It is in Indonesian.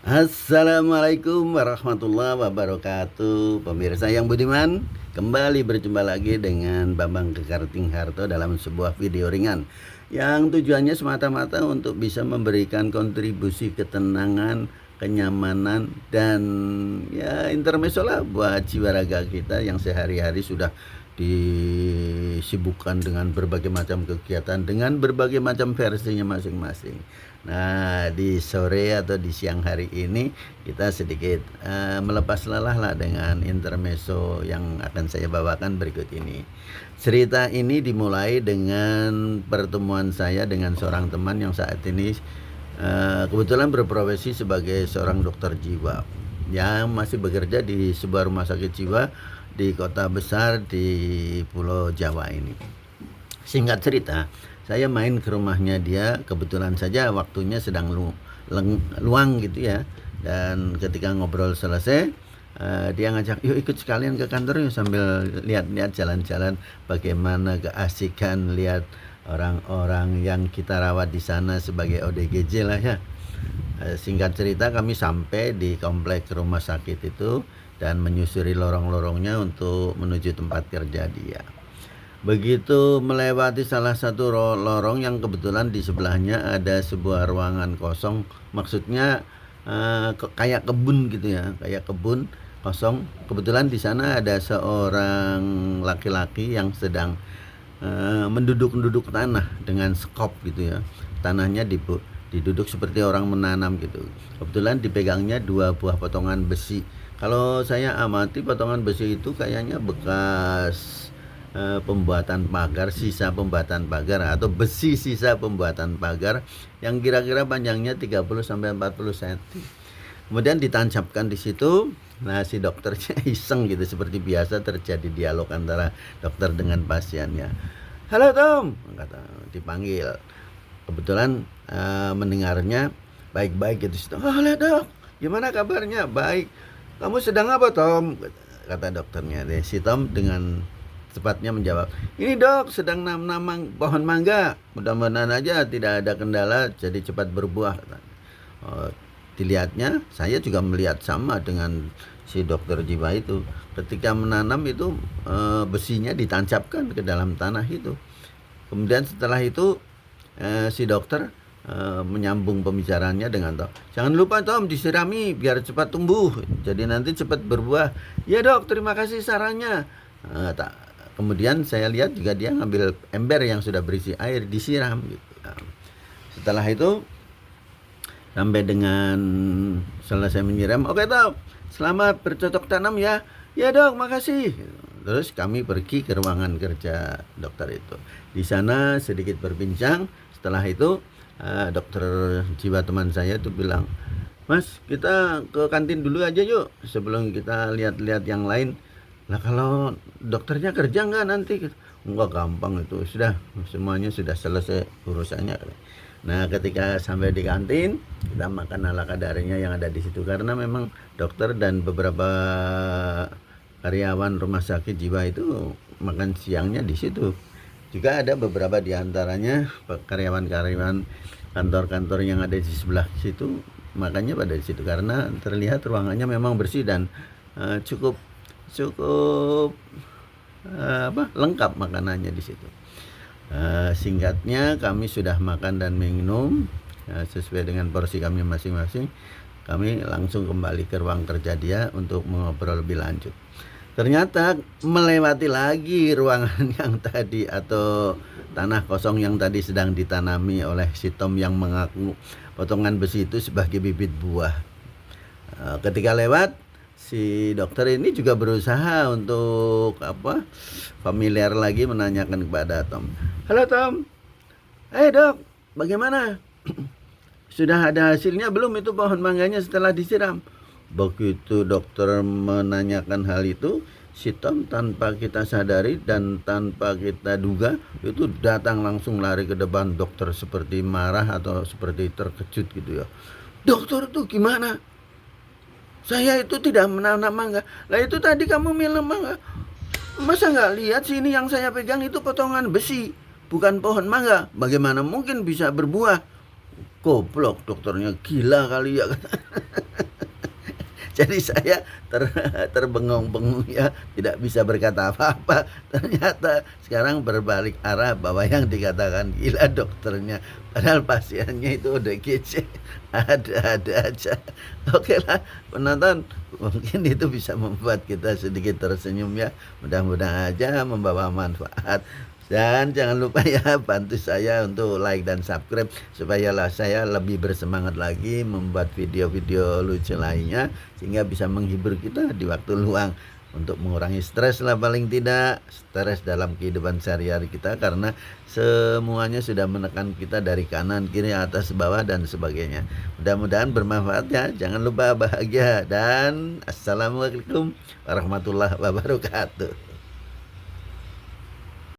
Assalamualaikum warahmatullahi wabarakatuh. Pemirsa yang budiman, kembali berjumpa lagi dengan Bambang Kekartingharto dalam sebuah video ringan yang tujuannya semata-mata untuk bisa memberikan kontribusi ketenangan, kenyamanan, dan ya intermezzo lah buat jiwa raga kita yang sehari-hari sudah disibukkan dengan berbagai macam kegiatan dengan berbagai macam versinya masing-masing. Nah, di sore atau di siang hari ini kita sedikit melepas lelah lah dengan intermezzo yang akan saya bawakan berikut ini. Cerita ini dimulai dengan pertemuan saya dengan seorang teman yang saat ini kebetulan berprofesi sebagai seorang dokter jiwa yang masih bekerja di sebuah rumah sakit jiwa di kota besar di Pulau Jawa ini. Singkat cerita, saya main ke rumahnya dia, kebetulan saja waktunya sedang luang gitu ya. Dan ketika ngobrol selesai, dia ngajak, yuk ikut sekalian ke kantor yuk, sambil lihat-lihat jalan-jalan bagaimana keasikan lihat orang-orang yang kita rawat di sana sebagai ODGJ lah ya. Singkat cerita, kami sampai di kompleks rumah sakit itu dan menyusuri lorong-lorongnya untuk menuju tempat kerja dia. Begitu melewati salah satu lorong yang kebetulan di sebelahnya ada sebuah ruangan kosong, maksudnya kayak kebun gitu ya, kayak kebun kosong. Kebetulan di sana ada seorang laki-laki yang sedang menduduk-duduk tanah dengan skop gitu ya. Tanahnya diduduk seperti orang menanam gitu. Kebetulan dipegangnya dua buah potongan besi. Kalau saya amati potongan besi itu kayaknya bekas pembuatan pagar, sisa pembuatan pagar atau besi sisa pembuatan pagar yang kira-kira panjangnya 30 sampai 40 cm. Kemudian ditancapkan di situ. Nah, si dokternya iseng gitu, seperti biasa terjadi dialog antara dokter dengan pasiennya. Halo Tom, kata dipanggil. Kebetulan mendengarnya baik-baik gitu. Oh, halo dok, gimana kabarnya? Baik. Kamu sedang apa Tom? Kata dokternya. Si Tom dengan cepatnya menjawab, ini dok sedang nanam pohon mangga, mudah-mudahan aja tidak ada kendala jadi cepat berbuah. Oh, dilihatnya saya juga melihat sama dengan si dokter jiwa itu. Ketika menanam itu besinya ditancapkan ke dalam tanah itu. Kemudian setelah itu si dokter menyambung pembicaraannya dengan Tom. Jangan lupa Tom, disirami biar cepat tumbuh, jadi nanti cepat berbuah. Ya dok, terima kasih sarannya. Kemudian saya lihat juga dia ngambil ember yang sudah berisi air, disiram gitu. Setelah itu sampai dengan selesai menyiram, oke Tom, selamat bercocok tanam ya. Ya dok, makasih. Terus kami pergi ke ruangan kerja dokter itu. Di sana sedikit berbincang. Setelah itu dokter jiwa teman saya itu bilang, Mas, kita ke kantin dulu aja yuk sebelum kita lihat-lihat yang lain. Lah kalau dokternya kerja nggak nanti? Enggak, gampang itu, sudah semuanya sudah selesai urusannya. Nah, ketika sampai di kantin, kita makan ala kadarnya yang ada di situ karena memang dokter dan beberapa karyawan rumah sakit jiwa itu makan siangnya di situ. Juga ada beberapa di antaranya karyawan-karyawan kantor-kantor yang ada di sebelah situ, makanya pada di situ karena terlihat ruangannya memang bersih dan cukup lengkap makanannya di situ. Singkatnya, kami sudah makan dan minum sesuai dengan porsi kami masing-masing. Kami langsung kembali ke ruang kerja dia untuk mengobrol lebih lanjut. Ternyata melewati lagi ruangan yang tadi atau tanah kosong yang tadi sedang ditanami oleh si Tom yang mengaku potongan besi itu sebagai bibit buah. Ketika lewat, si dokter ini juga berusaha untuk familiar lagi menanyakan kepada Tom. Halo Tom, dok, bagaimana? Sudah ada hasilnya belum itu pohon mangganya setelah disiram? Begitu dokter menanyakan hal itu, si Tom tanpa kita sadari dan tanpa kita duga itu datang langsung lari ke depan dokter seperti marah atau seperti terkejut gitu ya. Dokter tuh gimana? Saya itu tidak menanam mangga. Lah itu tadi kamu minum mangga. Masa nggak lihat sih ini yang saya pegang itu potongan besi, bukan pohon mangga. Bagaimana mungkin bisa berbuah? Goblok, dokternya gila kali ya. Jadi saya terbengong-bengung ya, tidak bisa berkata apa-apa. Ternyata sekarang berbalik arah bahwa yang dikatakan gila dokternya, padahal pasiennya itu ODGJ, ada-ada aja. Oke lah penonton, mungkin itu bisa membuat kita sedikit tersenyum ya. Mudah-mudahan aja membawa manfaat. Dan jangan lupa ya bantu saya untuk like dan subscribe supaya saya lebih bersemangat lagi membuat video-video lucu lainnya sehingga bisa menghibur kita di waktu luang untuk mengurangi stres lah, paling tidak stres dalam kehidupan sehari-hari kita karena semuanya sudah menekan kita dari kanan, kiri, atas, bawah dan sebagainya. Mudah-mudahan bermanfaat ya. Jangan lupa bahagia dan assalamualaikum warahmatullahi wabarakatuh.